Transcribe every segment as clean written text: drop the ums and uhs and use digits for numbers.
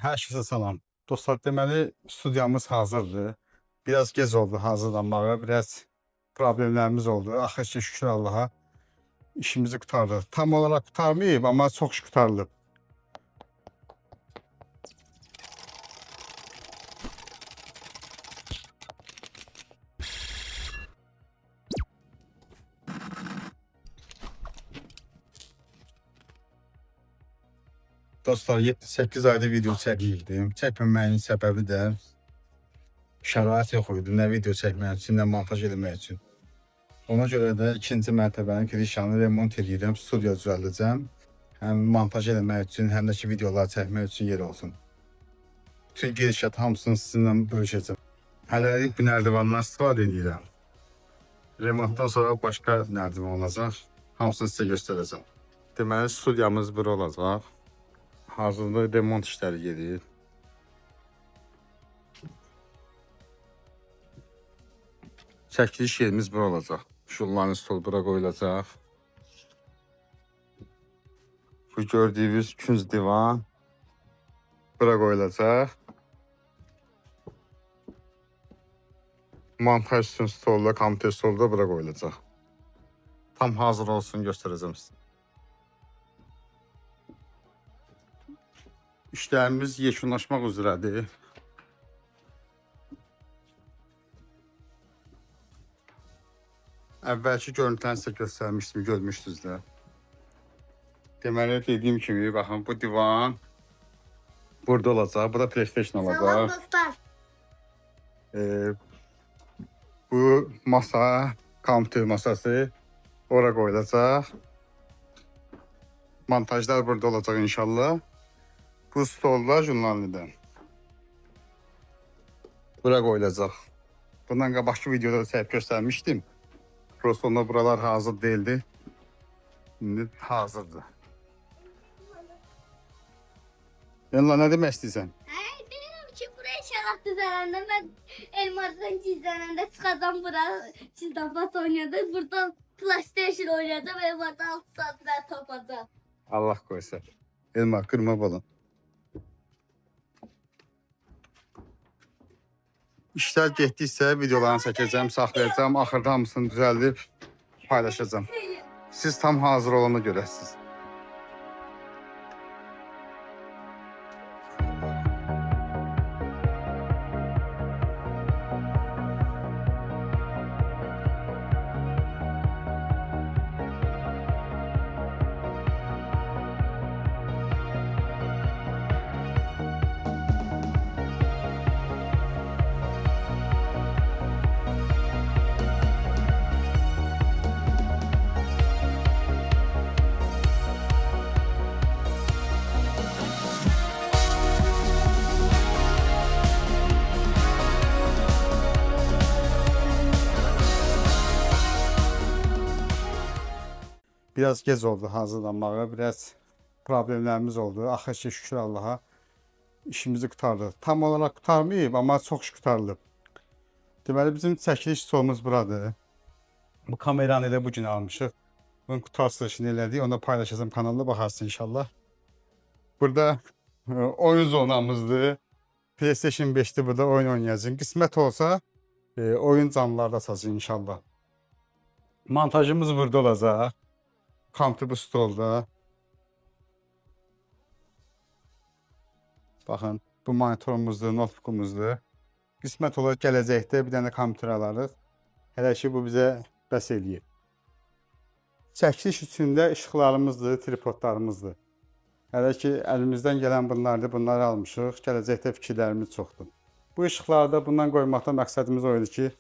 Hər kəsə salam. Dostlar, deməli studiyamız hazırdır. Biraz gec oldu hazırlanmağa, biraz problemlərimiz oldu. Axır ki, şükür Allaha işimizi qurtardıq. Tam olaraq qurtarmayıb, amma çox şükür qurtarılıb. Dostlar, 7-8 ayda video çəkirdim. Çəkməməyin səbəbi də şərait yox idi. Nə video çəkmək üçün, nə montaj etmək üçün. Ona görə də ikinci mərtəbənin kirişanı remont edirəm, studiya düzəldəcəm. Həm montaj etmək üçün, həm də ki videolar çəkmək üçün yer olsun. Bütün girişat hamısını sizinlə bölüşəcəm. Hələlik bir nərdivandan istifadə edirəm. Remontdan sonra başqa nərdivan olacaq. Hamısını sizə göstərəcəm. Deməli studiyamız bura olacaq. Hazırda remont işləri gedir. Çəkiliş yerimiz bura olacaq. Şulların stol bura qoyulacaq. Bu gördüyünüz künc divan bura qoyulacaq. Montaj üçün stolda, kompüter stolda bura qoyulacaq. Tam hazır olsun göstərəcəm sizə. İşlərimiz yekunlaşmaq üzrədir. Əvvəlki görüntüləri sizə göstərmişdim, görmüşdünüz də. Deməli, dediyim kimi, baxın, bu divan burada olacaq, bu da PlayStation olacaq. Salam dostlar. Bu masa, kompüter masası ora qoyulacaq. Montajlar burada olacaq inşallah. Bu stollar jurnallidən. Bura qoyulacaq. Bundan qabaqki videoda çəkib göstərmişdim. Prosto onda buralar hazır değildi. Şimdi hazırdır. Yanla ne demək istəyirsən? Bilirəm ki, buraya şərat düzələndə mən elmardan gizlənəndə çıxacam bura. Sizdən bat oynayacaq. Buradan PlayStation oynayacaq və elmardan 6 saat mən tapacaq. Allah qoysa. Elmar, qırma balon. İşlər getdiksə videolarını çəkəcəm, saxlayacağım. Axırda hamısını düzəldib paylaşacağım. Siz tam hazır olana görəsiniz. Biraz gec oldu hazırlanmağa, biraz problemlərimiz oldu. Axır ki, şükür Allaha işimizi qurtardıq. Tam olaraq qurtarmayıb, amma çox şükür qurtarılıb. Deməli, bizim çəkiliş stolumuz buradır. Bu kameranı elə bugün almışıq. Bunun qutu açılışını elədik, onu da paylaşacağım kanalda, baxarsın inşallah. Burada oyun zonamızdır. PlayStation 5'te burada oyun oynayacağım. Qismət olsa oyun canlılarda açacağım inşallah. Montajımız burada olacaq. Kompüter bu stolda. Baxın, bu monitorumuzdur, notebook'umuzdur. Qismət olaraq gələcəkdə bir dənə kompüter alırıq. Hələ ki, bu bizə bəs eləyir. Çəkiliş üçün də işıqlarımızdır, tripodlarımızdır. Hələ ki, əlimizdən gələn bunlardır, bunları almışıq. Gələcəkdə fikirlərimiz çoxdur. Bu işıqları da bundan qoymaqda məqsədimiz o idi ki,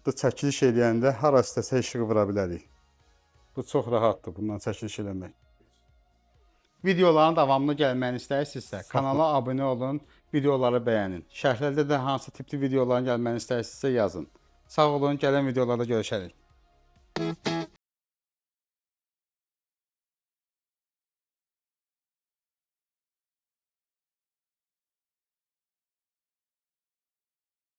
çəkiliş eləyəndə hara istəsə işığı vura bilərik. Bu çox rahatdır, bundan çəkiliş eləmək. Videoların davamlı gəlməyini istəyirsinizsə, kanala abunə olun, videoları bəyənin. Şərhlərdə də hansı tipli videoların gəlməyini istəyirsinizsə yazın. Sağ olun, gələn videolarda görüşərik.